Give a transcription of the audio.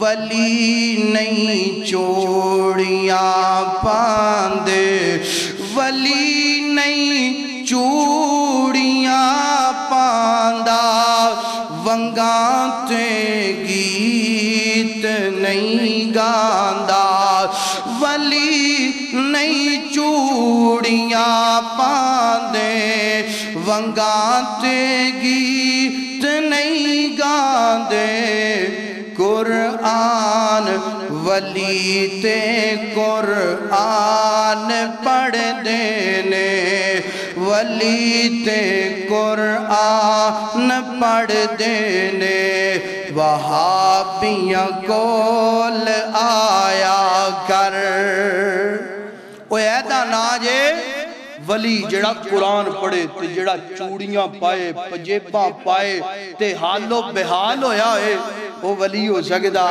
ولی نہیں چوڑیاں پاندے ولی نہیں چوڑیاں پاندا ونگاں تے گیت نہیں گاندا ولی نہیں چوڑیاں پاندے ونگاں تے گیت نہیں گاندے قرآن ولی تے قرآن پڑھ دینے ولی تے قرآن پڑھ دینے وہابیاں کول آیا کر اوہ ایدہ ناجے ولی جڑا قرآن پڑھے تے جڑا چوڑیاں پائے پجیباں پائے تے حال و بحال ہویا ہے وہ ولی ہو سکتا